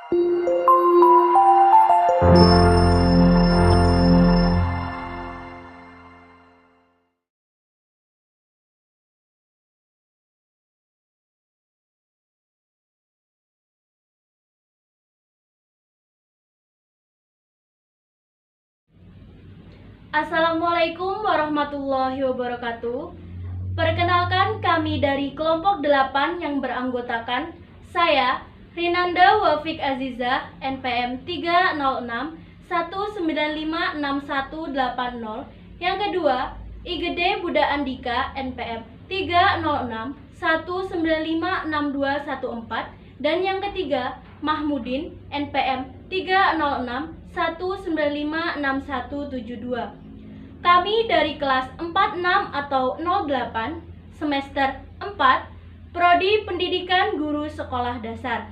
Assalamualaikum warahmatullahi wabarakatuh. Perkenalkan, kami dari kelompok 8 yang beranggotakan saya, Rinanda Wafik Aziza, NPM 30619561180. Yang kedua, Igede Buda Andika, NPM 30619566214. Dan yang ketiga, Mahmudin, NPM 30619566172. Kami dari kelas 46 atau 08 semester 4 Prodi Pendidikan Guru Sekolah Dasar.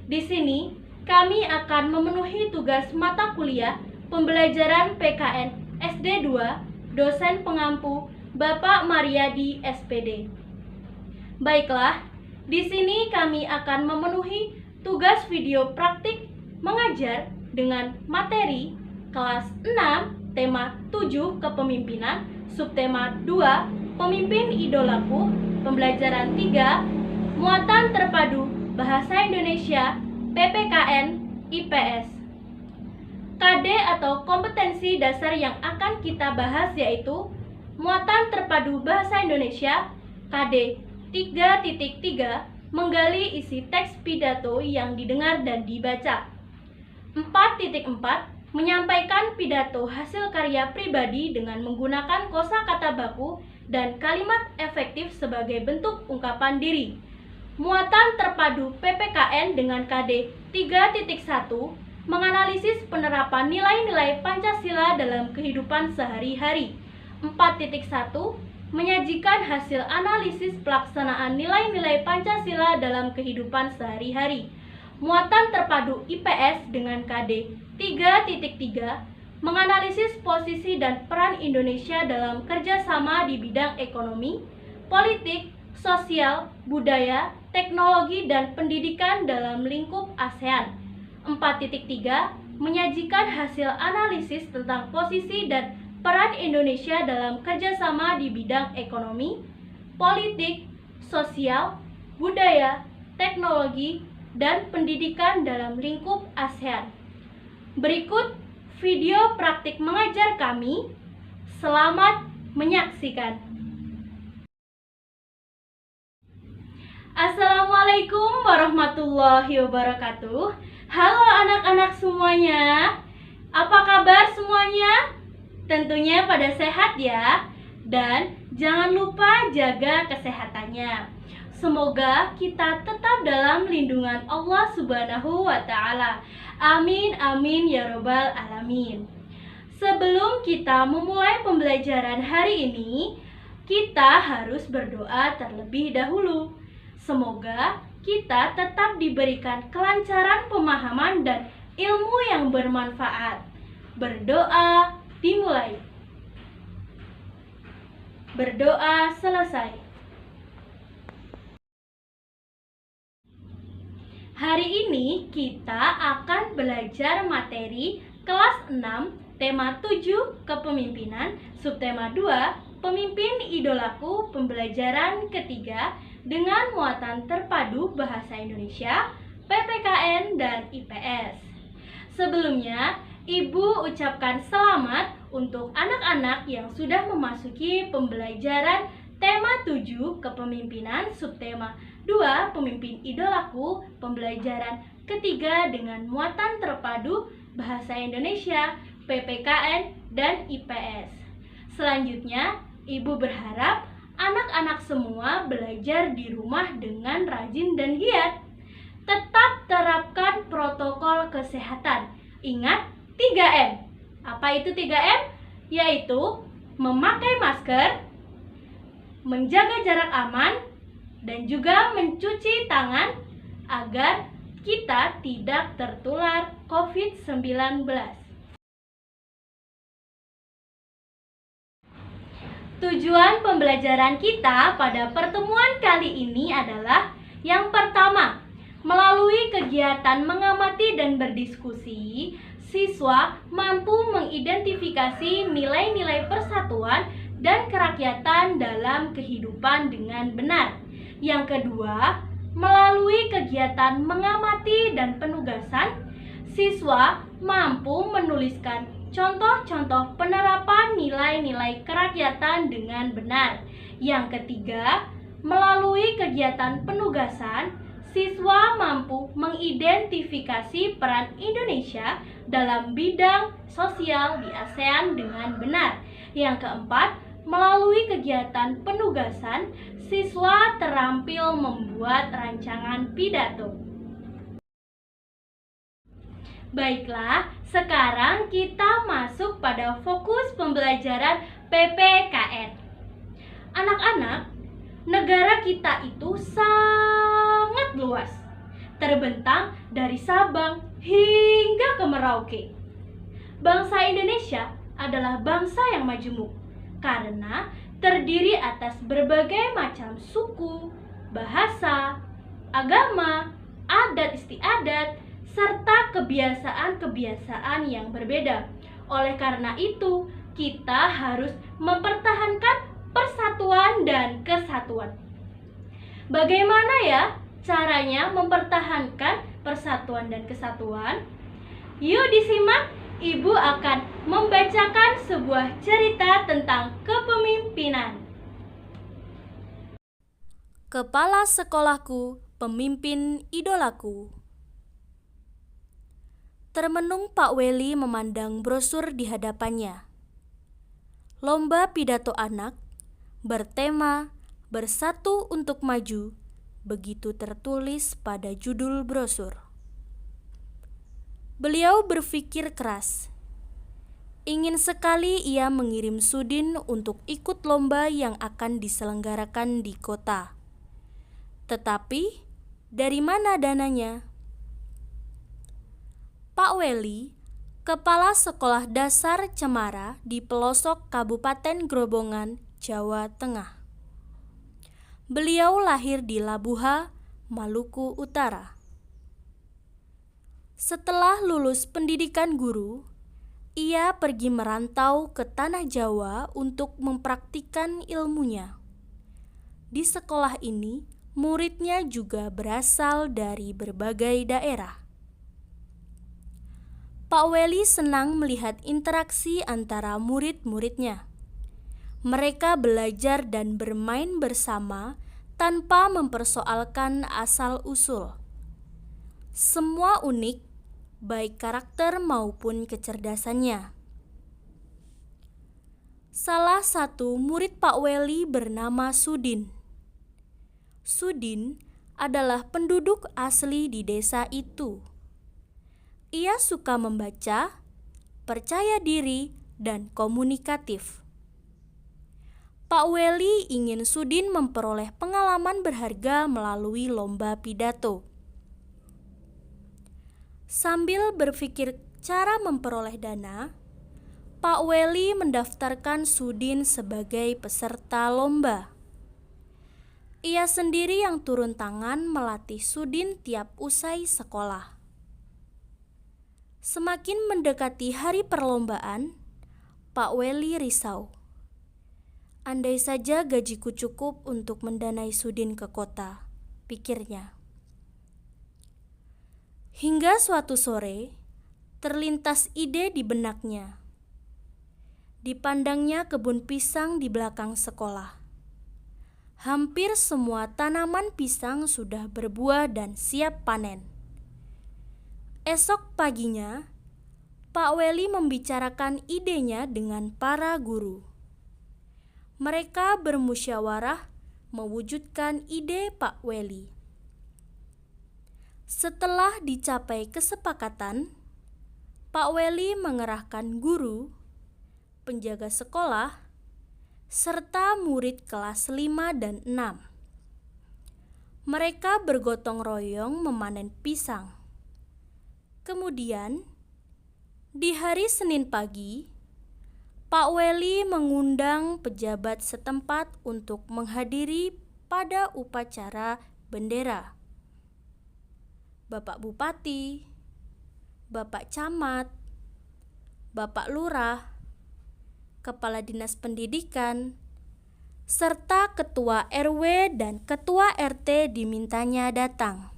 Di sini kami akan memenuhi tugas mata kuliah pembelajaran PKN SD 2 dosen pengampu Bapak Mariadi SPD. Baiklah, di sini kami akan memenuhi tugas video praktik mengajar dengan materi kelas 6 tema 7 kepemimpinan, subtema 2 pemimpin idolaku, pembelajaran 3 muatan terpadu bahasa Indonesia PPKN IPS. KD atau kompetensi dasar yang akan kita bahas yaitu muatan terpadu bahasa Indonesia KD 3.3 menggali isi teks pidato yang didengar dan dibaca. 4.4 menyampaikan pidato hasil karya pribadi dengan menggunakan kosakata baku dan kalimat efektif sebagai bentuk ungkapan diri. Muatan terpadu PPKN dengan KD 3.1 menganalisis penerapan nilai-nilai Pancasila dalam kehidupan sehari-hari. 4.1 menyajikan hasil analisis pelaksanaan nilai-nilai Pancasila dalam kehidupan sehari-hari. Muatan terpadu IPS dengan KD 3.3 menganalisis posisi dan peran Indonesia dalam kerjasama di bidang ekonomi, politik, sosial, budaya, teknologi, dan pendidikan dalam lingkup ASEAN. 4.3 menyajikan hasil analisis tentang posisi dan peran Indonesia dalam kerjasama di bidang ekonomi, politik, sosial, budaya, teknologi, dan pendidikan dalam lingkup ASEAN. Berikut video praktik mengajar kami. Selamat menyaksikan. Assalamualaikum warahmatullahi wabarakatuh. Halo anak-anak semuanya. Apa kabar semuanya? Tentunya pada sehat ya. Dan jangan lupa jaga kesehatannya. Semoga kita tetap dalam lindungan Allah Subhanahu wa Ta'ala. Amin, amin ya robbal alamin. Sebelum kita memulai pembelajaran hari ini, kita harus berdoa terlebih dahulu. Semoga kita tetap diberikan kelancaran pemahaman dan ilmu yang bermanfaat. Berdoa dimulai. Berdoa selesai. Hari ini kita akan belajar materi kelas 6 tema 7 kepemimpinan, subtema 2 pemimpin idolaku, pembelajaran ketiga dengan muatan terpadu bahasa Indonesia, PPKN dan IPS. Sebelumnya, Ibu ucapkan selamat untuk anak-anak yang sudah memasuki pembelajaran tema 7 kepemimpinan, subtema 2 pemimpin idolaku, pembelajaran ketiga dengan muatan terpadu bahasa Indonesia, PPKN dan IPS. Selanjutnya, Ibu berharap anak-anak semua belajar di rumah dengan rajin dan giat. Tetap terapkan protokol kesehatan. Ingat 3M. Apa itu 3M? Yaitu memakai masker, menjaga jarak aman, dan juga mencuci tangan agar kita tidak tertular COVID-19. Tujuan pembelajaran kita pada pertemuan kali ini adalah yang pertama, Melalui kegiatan mengamati dan berdiskusi, siswa mampu mengidentifikasi nilai-nilai persatuan dan kerakyatan dalam kehidupan dengan benar. Yang kedua, melalui kegiatan mengamati dan penugasan, siswa mampu menuliskan contoh-contoh penerapan nilai-nilai kerakyatan dengan benar. Yang ketiga, melalui kegiatan penugasan, siswa mampu mengidentifikasi peran Indonesia dalam bidang sosial di ASEAN dengan benar. Yang keempat, melalui kegiatan penugasan, siswa terampil membuat rancangan pidato. Baiklah, sekarang kita masuk pada fokus pembelajaran PPKN. Anak-anak, negara kita itu sangat luas, terbentang dari Sabang hingga ke Merauke. Bangsa Indonesia adalah bangsa yang majemuk karena terdiri atas berbagai macam suku, bahasa, agama, adat istiadat, serta kebiasaan-kebiasaan yang berbeda. Oleh karena itu, kita harus mempertahankan persatuan dan kesatuan. Bagaimana ya caranya mempertahankan persatuan dan kesatuan? Yuk disimak, Ibu akan membacakan sebuah cerita tentang kepemimpinan. Kepala sekolahku, pemimpin idolaku. Termenung Pak Weli memandang brosur di hadapannya. Lomba pidato anak bertema Bersatu untuk Maju, begitu tertulis pada judul brosur. Beliau berpikir keras. Ingin sekali ia mengirim Sudin untuk ikut lomba yang akan diselenggarakan di kota. Tetapi, dari mana dananya? Pak Weli, kepala sekolah dasar Cemara di pelosok Kabupaten Grobogan, Jawa Tengah. Beliau lahir di Labuha, Maluku Utara. Setelah lulus pendidikan guru, ia pergi merantau ke tanah Jawa untuk mempraktikkan ilmunya. Di sekolah ini, muridnya juga berasal dari berbagai daerah. Pak Weli senang melihat interaksi antara murid-muridnya. Mereka belajar dan bermain bersama tanpa mempersoalkan asal-usul. Semua unik, baik karakter maupun kecerdasannya. Salah satu murid Pak Weli bernama Sudin. Sudin adalah penduduk asli di desa itu. Ia suka membaca, percaya diri, dan komunikatif. Pak Weli ingin Sudin memperoleh pengalaman berharga melalui lomba pidato. Sambil berpikir cara memperoleh dana, Pak Weli mendaftarkan Sudin sebagai peserta lomba. Ia sendiri yang turun tangan melatih Sudin tiap usai sekolah. Semakin mendekati hari perlombaan, Pak Weli risau. Andai saja gajiku cukup untuk mendanai Sudin ke kota, pikirnya. Hingga suatu sore, terlintas ide di benaknya. Dipandangnya kebun pisang di belakang sekolah. Hampir semua tanaman pisang sudah berbuah dan siap panen. Esok paginya, Pak Weli membicarakan idenya dengan para guru. Mereka bermusyawarah mewujudkan ide Pak Weli. Setelah dicapai kesepakatan, Pak Weli mengerahkan guru, penjaga sekolah, serta murid kelas 5 dan 6. Mereka bergotong royong memanen pisang. Kemudian, di hari Senin pagi, Pak Weli mengundang pejabat setempat untuk menghadiri pada upacara bendera. Bapak Bupati, Bapak Camat, Bapak Lurah, Kepala Dinas Pendidikan, serta Ketua RW dan Ketua RT dimintanya datang.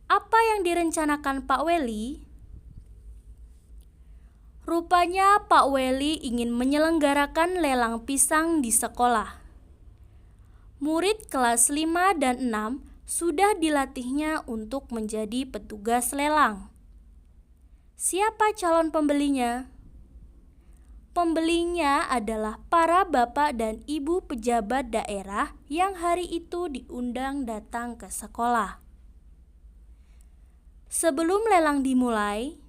Apa yang direncanakan Pak Weli? Rupanya Pak Weli ingin menyelenggarakan lelang pisang di sekolah. Murid kelas 5 dan 6 sudah dilatihnya untuk menjadi petugas lelang. Siapa calon pembelinya? Pembelinya adalah para bapak dan ibu pejabat daerah yang hari itu diundang datang ke sekolah. Sebelum lelang dimulai,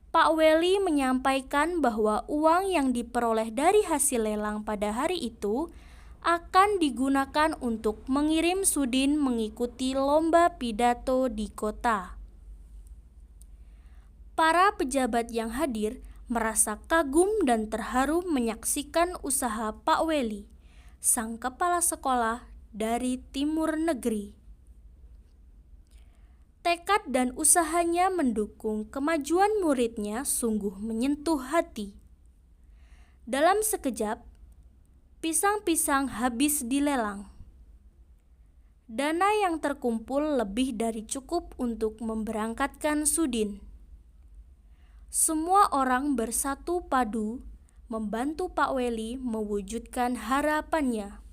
Pak Weli menyampaikan bahwa uang yang diperoleh dari hasil lelang pada hari itu akan digunakan untuk mengirim Sudin mengikuti lomba pidato di kota. Para pejabat yang hadir merasa kagum dan terharu menyaksikan usaha Pak Weli, sang kepala sekolah dari Timur Negeri. Tekad dan usahanya mendukung kemajuan muridnya sungguh menyentuh hati. Dalam sekejap, pisang-pisang habis dilelang. Dana yang terkumpul lebih dari cukup untuk memberangkatkan Sudin. Semua orang bersatu padu membantu Pak Weli mewujudkan harapannya.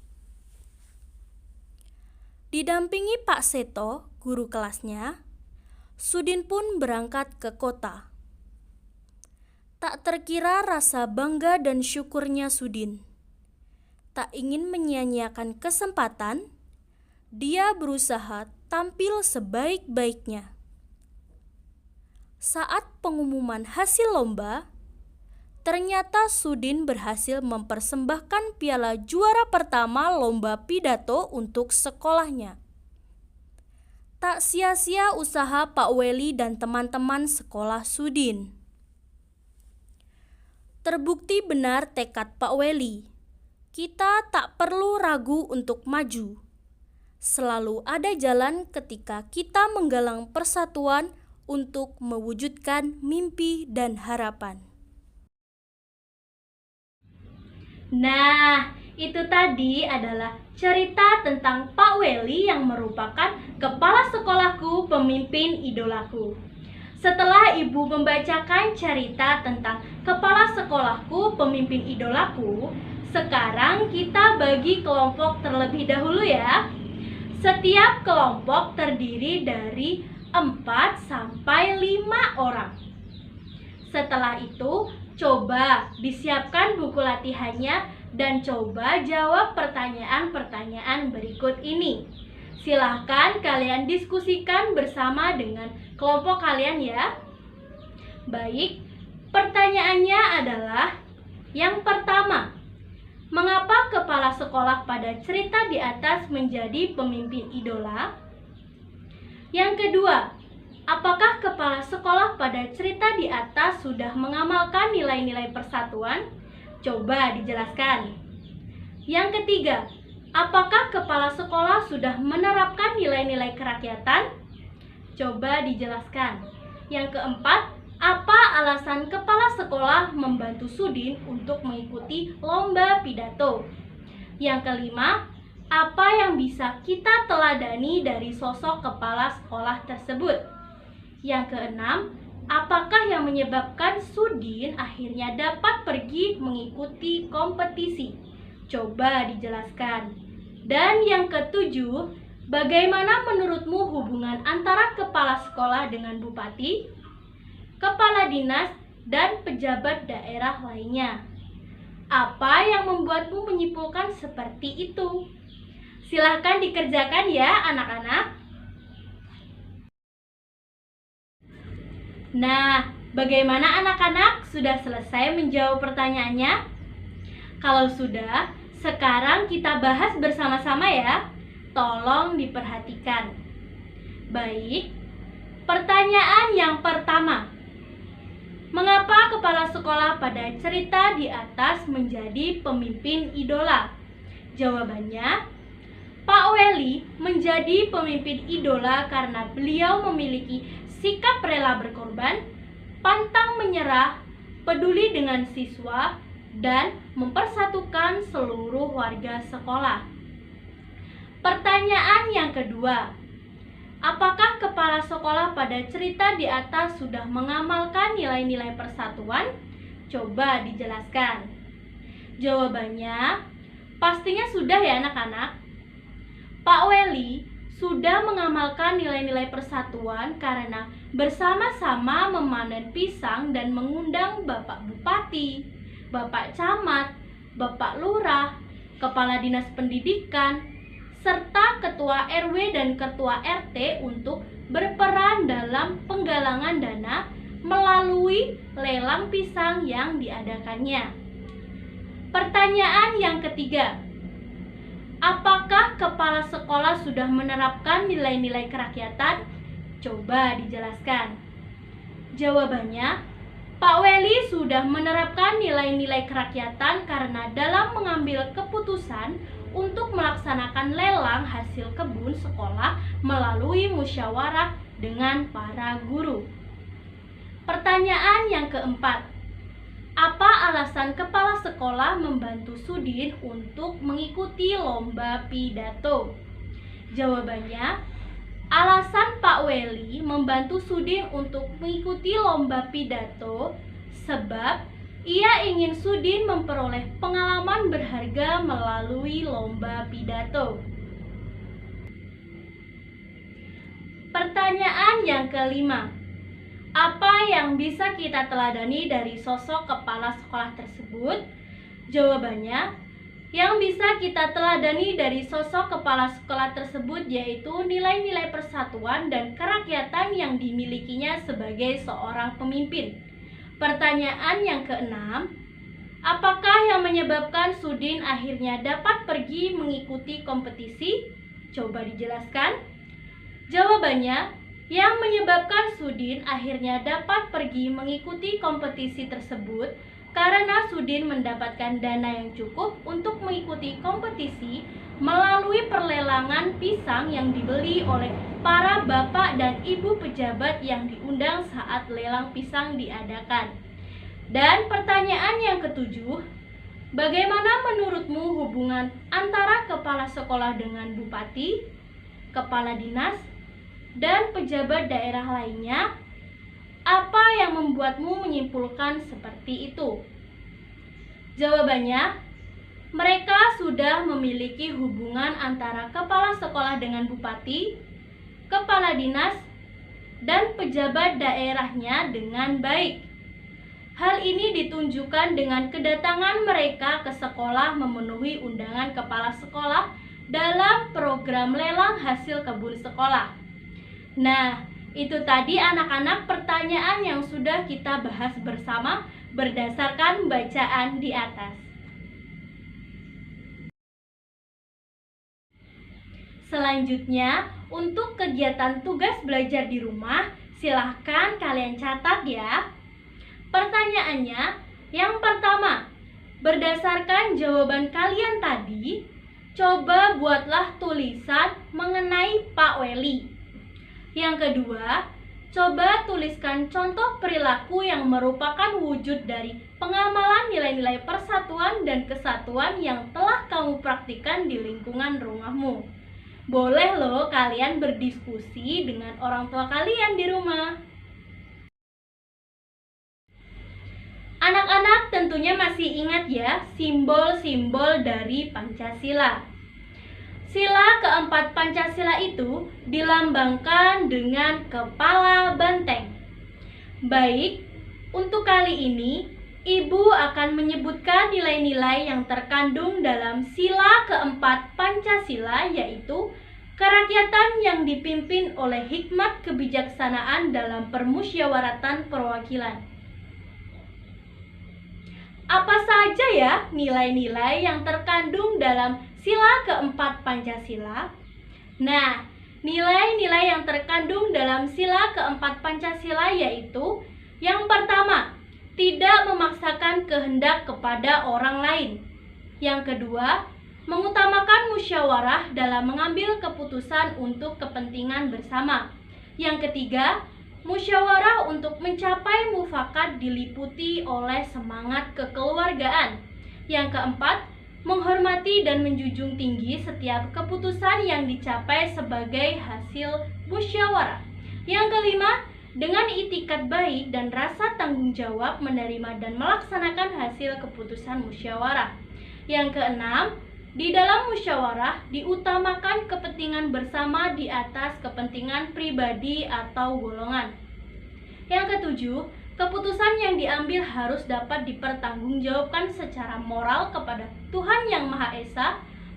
Didampingi Pak Seto, guru kelasnya, Sudin pun berangkat ke kota. Tak terkira rasa bangga dan syukurnya Sudin. Tak ingin menyia-nyiakan kesempatan, dia berusaha tampil sebaik-baiknya. Saat pengumuman hasil lomba, ternyata Sudin berhasil mempersembahkan piala juara pertama lomba pidato untuk sekolahnya. Tak sia-sia usaha Pak Weli dan teman-teman sekolah Sudin. Terbukti benar tekad Pak Weli. Kita tak perlu ragu untuk maju. Selalu ada jalan ketika kita menggalang persatuan untuk mewujudkan mimpi dan harapan. Nah, itu tadi adalah cerita tentang Pak Weli yang merupakan kepala sekolahku, pemimpin idolaku. Setelah ibu membacakan cerita tentang kepala sekolahku, pemimpin idolaku, sekarang kita bagi kelompok terlebih dahulu ya. Setiap kelompok terdiri dari 4 sampai 5 orang. Setelah itu, coba disiapkan buku latihannya dan coba jawab pertanyaan-pertanyaan berikut ini. Silahkan kalian diskusikan bersama dengan kelompok kalian ya. Baik, pertanyaannya adalah yang pertama, mengapa kepala sekolah pada cerita di atas menjadi pemimpin idola? Yang kedua, apakah kepala sekolah pada cerita di atas sudah mengamalkan nilai-nilai persatuan? Coba dijelaskan. Yang ketiga, apakah kepala sekolah sudah menerapkan nilai-nilai kerakyatan? Coba dijelaskan. Yang keempat, apa alasan kepala sekolah membantu Sudin untuk mengikuti lomba pidato? Yang kelima, apa yang bisa kita teladani dari sosok kepala sekolah tersebut? Yang keenam, apakah yang menyebabkan Sudin akhirnya dapat pergi mengikuti kompetisi? Coba dijelaskan. Dan yang ketujuh, bagaimana menurutmu hubungan antara kepala sekolah dengan bupati, kepala dinas, dan pejabat daerah lainnya? Apa yang membuatmu menyimpulkan seperti itu? Silahkan dikerjakan ya anak-anak. Nah, bagaimana anak-anak? Sudah selesai menjawab pertanyaannya? Kalau sudah, sekarang kita bahas bersama-sama ya. Tolong diperhatikan. Baik, pertanyaan yang pertama. Mengapa kepala sekolah pada cerita di atas menjadi pemimpin idola? Jawabannya, Pak Weli menjadi pemimpin idola karena beliau memiliki sikap rela berkorban, pantang menyerah, peduli dengan siswa, dan mempersatukan seluruh warga sekolah. Pertanyaan yang kedua, apakah kepala sekolah pada cerita di atas sudah mengamalkan nilai-nilai persatuan? Coba dijelaskan. Jawabannya, pastinya sudah ya anak-anak. Pak Weli sudah mengamalkan nilai-nilai persatuan karena bersama-sama memanen pisang dan mengundang Bapak Bupati, Bapak Camat, Bapak Lurah, Kepala Dinas Pendidikan, serta Ketua RW dan Ketua RT untuk berperan dalam penggalangan dana melalui lelang pisang yang diadakannya. Pertanyaan yang ketiga, apakah kepala sekolah sudah menerapkan nilai-nilai kerakyatan? Coba dijelaskan. Jawabannya, Pak Weli sudah menerapkan nilai-nilai kerakyatan karena dalam mengambil keputusan untuk melaksanakan lelang hasil kebun sekolah melalui musyawarah dengan para guru. Pertanyaan yang keempat, apa alasan kepala sekolah membantu Sudin untuk mengikuti lomba pidato? Jawabannya, alasan Pak Weli membantu Sudin untuk mengikuti lomba pidato sebab ia ingin Sudin memperoleh pengalaman berharga melalui lomba pidato. Pertanyaan yang kelima, apa yang bisa kita teladani dari sosok kepala sekolah tersebut? Jawabannya, yang bisa kita teladani dari sosok kepala sekolah tersebut yaitu nilai-nilai persatuan dan kerakyatan yang dimilikinya sebagai seorang pemimpin. Pertanyaan yang keenam, apakah yang menyebabkan Sudin akhirnya dapat pergi mengikuti kompetisi? Coba dijelaskan. Jawabannya, yang menyebabkan Sudin akhirnya dapat pergi mengikuti kompetisi tersebut karena Sudin mendapatkan dana yang cukup untuk mengikuti kompetisi melalui perlelangan pisang yang dibeli oleh para bapak dan ibu pejabat yang diundang saat lelang pisang diadakan. Dan pertanyaan yang ketujuh, bagaimana menurutmu hubungan antara kepala sekolah dengan bupati, kepala dinas, dan pejabat daerah lainnya? Apa yang membuatmu menyimpulkan seperti itu? Jawabannya, mereka sudah memiliki hubungan antara kepala sekolah dengan bupati, kepala dinas, dan pejabat daerahnya dengan baik. Hal ini ditunjukkan dengan kedatangan mereka ke sekolah memenuhi undangan kepala sekolah dalam program lelang hasil kebun sekolah. Nah, itu tadi anak-anak pertanyaan yang sudah kita bahas bersama berdasarkan bacaan di atas. Selanjutnya, untuk kegiatan tugas belajar di rumah, silahkan kalian catat ya. Pertanyaannya, yang pertama, berdasarkan jawaban kalian tadi, coba buatlah tulisan mengenai Pak Weli. Yang kedua, coba tuliskan contoh perilaku yang merupakan wujud dari pengamalan nilai-nilai persatuan dan kesatuan yang telah kamu praktikkan di lingkungan rumahmu. Boleh loh kalian berdiskusi dengan orang tua kalian di rumah. Anak-anak tentunya masih ingat ya simbol-simbol dari Pancasila. Sila keempat Pancasila itu dilambangkan dengan kepala banteng. Baik, untuk kali ini Ibu akan menyebutkan nilai-nilai yang terkandung dalam sila keempat Pancasila, yaitu kerakyatan yang dipimpin oleh hikmat kebijaksanaan dalam permusyawaratan perwakilan. Apa saja ya nilai-nilai yang terkandung dalam sila keempat Pancasila? Nah, nilai-nilai yang terkandung dalam sila keempat Pancasila yaitu yang pertama, tidak memaksakan kehendak kepada orang lain. Yang kedua, mengutamakan musyawarah dalam mengambil keputusan untuk kepentingan bersama. Yang ketiga, musyawarah untuk mencapai mufakat diliputi oleh semangat kekeluargaan. Yang keempat, menghormati dan menjunjung tinggi setiap keputusan yang dicapai sebagai hasil musyawarah. Yang kelima, dengan itikat baik dan rasa tanggung jawab menerima dan melaksanakan hasil keputusan musyawarah. Yang keenam, di dalam musyawarah diutamakan kepentingan bersama di atas kepentingan pribadi atau golongan. Yang ketujuh, keputusan yang diambil harus dapat dipertanggungjawabkan secara moral kepada Tuhan Yang Maha Esa,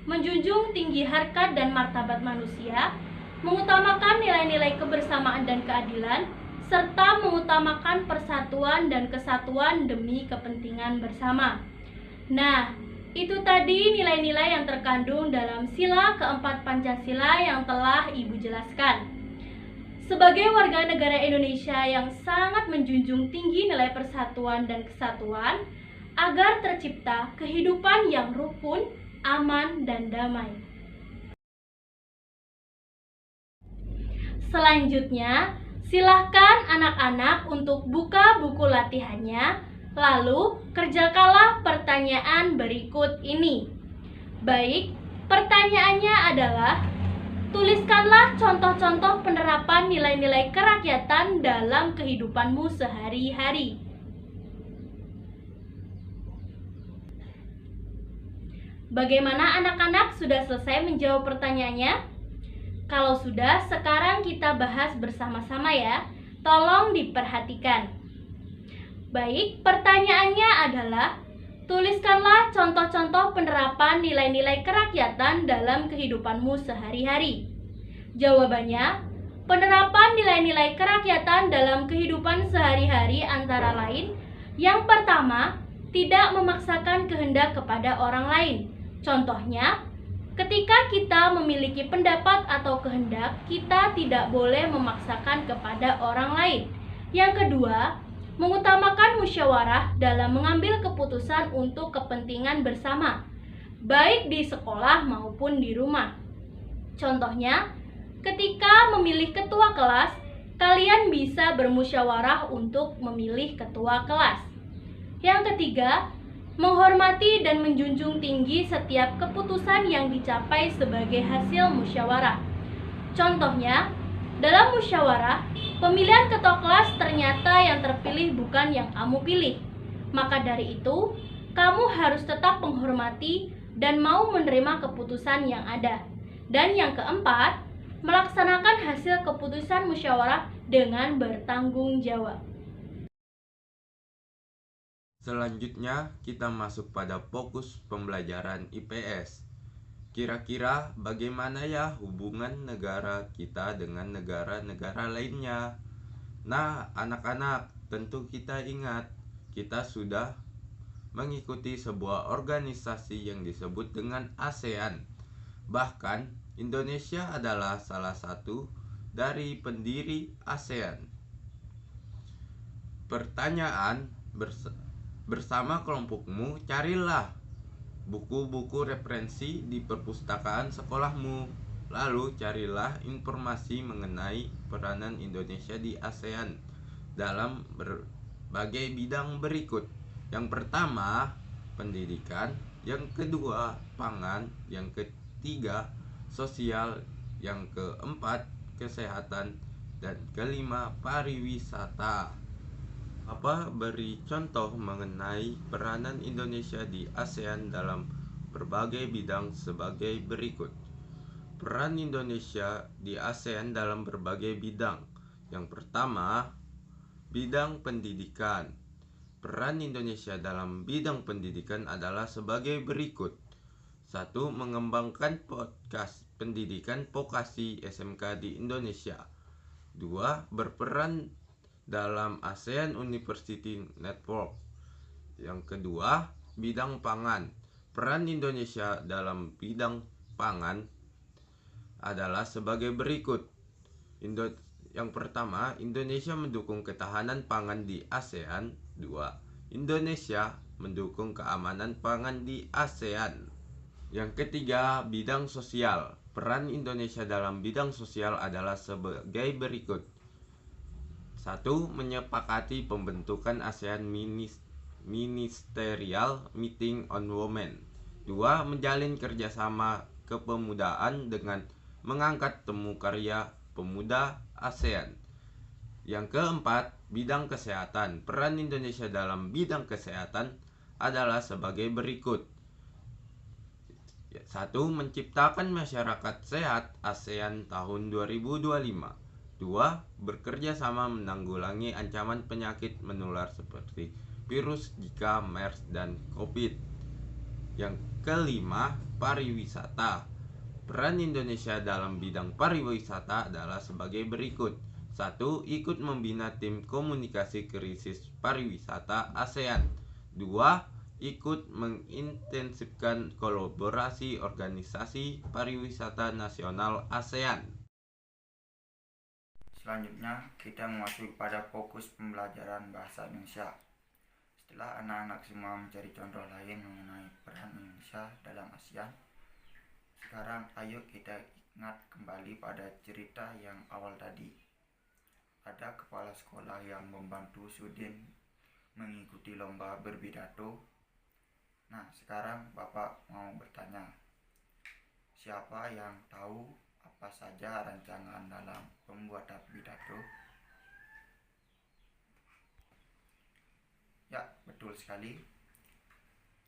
menjunjung tinggi harkat dan martabat manusia, mengutamakan nilai-nilai kebersamaan dan keadilan, serta mengutamakan persatuan dan kesatuan demi kepentingan bersama. Nah, itu tadi nilai-nilai yang terkandung dalam sila keempat Pancasila yang telah Ibu jelaskan. Sebagai warga negara Indonesia yang sangat menjunjung tinggi nilai persatuan dan kesatuan, agar tercipta kehidupan yang rukun, aman, dan damai. Selanjutnya, silahkan anak-anak untuk buka buku latihannya. Lalu, kerjakanlah pertanyaan berikut ini. Baik, pertanyaannya adalah, tuliskanlah contoh-contoh penerapan nilai-nilai kerakyatan dalam kehidupanmu sehari-hari. Bagaimana anak-anak, sudah selesai menjawab pertanyaannya? Kalau sudah, sekarang kita bahas bersama-sama ya. Tolong diperhatikan. Baik, pertanyaannya adalah, tuliskanlah contoh-contoh penerapan nilai-nilai kerakyatan dalam kehidupanmu sehari-hari. Jawabannya, penerapan nilai-nilai kerakyatan dalam kehidupan sehari-hari antara lain, yang pertama, tidak memaksakan kehendak kepada orang lain. Contohnya, ketika kita memiliki pendapat atau kehendak, kita tidak boleh memaksakan kepada orang lain. Yang kedua, mengutamakan musyawarah dalam mengambil keputusan untuk kepentingan bersama, baik di sekolah maupun di rumah. Contohnya, ketika memilih ketua kelas, kalian bisa bermusyawarah untuk memilih ketua kelas. Yang ketiga, menghormati dan menjunjung tinggi setiap keputusan yang dicapai sebagai hasil musyawarah. Contohnya, dalam musyawarah, pemilihan ketua kelas ternyata yang terpilih bukan yang kamu pilih. Maka dari itu, kamu harus tetap menghormati dan mau menerima keputusan yang ada. Dan yang keempat, melaksanakan hasil keputusan musyawarah dengan bertanggung jawab. Selanjutnya, kita masuk pada fokus pembelajaran IPS. Kira-kira bagaimana ya hubungan negara kita dengan negara-negara lainnya? Nah, anak-anak, tentu kita ingat, kita sudah mengikuti sebuah organisasi yang disebut dengan ASEAN. Bahkan, Indonesia adalah salah satu dari pendiri ASEAN. Pertanyaan, bersama kelompokmu, carilah buku-buku referensi di perpustakaan sekolahmu. Lalu carilah informasi mengenai peranan Indonesia di ASEAN dalam berbagai bidang berikut. Yang pertama, pendidikan. Yang kedua, pangan. Yang ketiga, sosial. Yang keempat, kesehatan. Dan kelima, pariwisata. Beri contoh mengenai peranan Indonesia di ASEAN dalam berbagai bidang sebagai berikut. Peran Indonesia di ASEAN dalam berbagai bidang. Yang pertama, bidang pendidikan. Peran Indonesia dalam bidang pendidikan adalah sebagai berikut. 1. Mengembangkan podcast pendidikan vokasi SMK di Indonesia. 2. Berperan dalam ASEAN University Network. Yang kedua, bidang pangan. Peran Indonesia dalam bidang pangan adalah sebagai berikut. Yang pertama, Indonesia mendukung ketahanan pangan di ASEAN. 2. Indonesia mendukung keamanan pangan di ASEAN. Yang ketiga, bidang sosial. Peran Indonesia dalam bidang sosial adalah sebagai berikut. 1. Menyepakati pembentukan ASEAN Ministerial Meeting on Women. 2. Menjalin kerjasama kepemudaan dengan mengangkat temu karya pemuda ASEAN. Yang keempat, bidang kesehatan. Peran Indonesia dalam bidang kesehatan adalah sebagai berikut. 1. Menciptakan masyarakat sehat ASEAN tahun 2025. 2. Bekerja sama menanggulangi ancaman penyakit menular seperti virus Zika, MERS, dan COVID. Yang kelima, pariwisata. Peran Indonesia dalam bidang pariwisata adalah sebagai berikut. 1. Ikut membina tim komunikasi krisis pariwisata ASEAN. 2. Ikut mengintensifkan kolaborasi organisasi pariwisata nasional ASEAN. Selanjutnya, kita memasuki pada fokus pembelajaran bahasa Indonesia. Setelah anak-anak semua mencari contoh lain mengenai peran Indonesia dalam ASEAN, sekarang ayo kita ingat kembali pada cerita yang awal tadi. Ada kepala sekolah yang membantu Sudin mengikuti lomba berpidato. Nah, sekarang Bapak mau bertanya, siapa yang tahu apa saja rancangan dalam pembuatan pidato? Ya, betul sekali.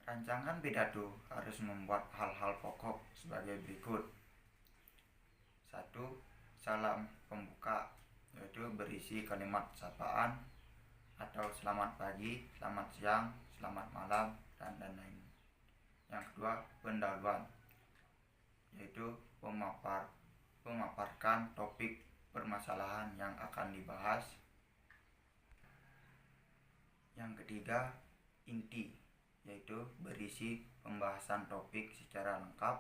Rancangan pidato harus membuat hal-hal pokok sebagai berikut. 1. Salam pembuka, yaitu berisi kalimat sapaan atau selamat pagi, selamat siang, selamat malam, dan lain-lain. Yang kedua, pendahuluan, yaitu memaparkan topik permasalahan yang akan dibahas. Yang ketiga, inti, yaitu berisi pembahasan topik secara lengkap.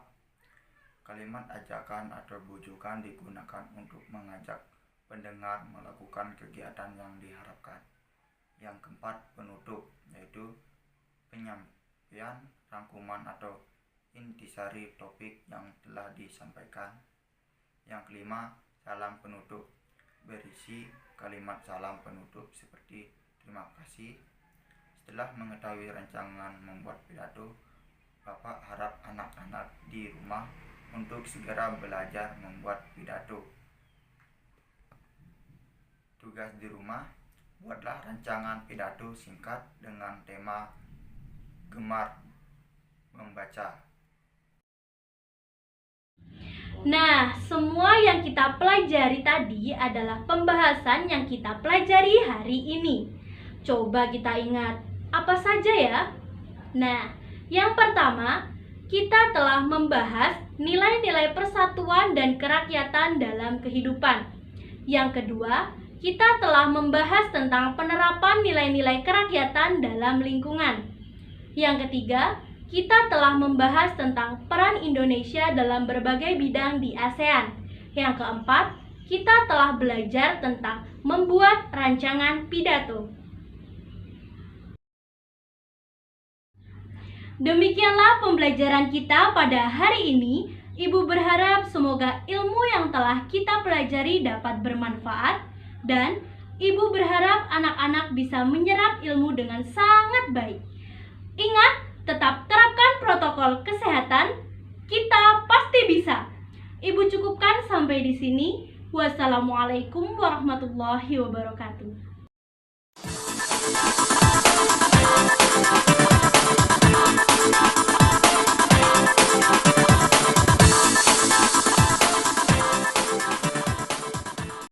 Kalimat ajakan atau bujukan digunakan untuk mengajak pendengar melakukan kegiatan yang diharapkan. Yang keempat, penutup, yaitu penyampaian rangkuman atau intisari topik yang telah disampaikan. Yang kelima, salam penutup, berisi kalimat salam penutup seperti terima kasih. Setelah mengetahui rancangan membuat pidato, Bapak harap anak-anak di rumah untuk segera belajar membuat pidato. Tugas di rumah, buatlah rancangan pidato singkat dengan tema gemar membaca. Nah, semua yang kita pelajari tadi adalah pembahasan yang kita pelajari hari ini. Coba kita ingat, apa saja ya? Nah, yang pertama, kita telah membahas nilai-nilai persatuan dan kerakyatan dalam kehidupan. Yang kedua, kita telah membahas tentang penerapan nilai-nilai kerakyatan dalam lingkungan. Yang ketiga, kita telah membahas tentang peran Indonesia dalam berbagai bidang di ASEAN. Yang keempat, kita telah belajar tentang membuat rancangan pidato. Demikianlah pembelajaran kita pada hari ini. Ibu berharap semoga ilmu yang telah kita pelajari dapat bermanfaat dan Ibu berharap anak-anak bisa menyerap ilmu dengan sangat baik. Ingat, tetap terapkan protokol kesehatan. Kita pasti bisa. Ibu cukupkan sampai di sini. Wassalamualaikum warahmatullahi wabarakatuh.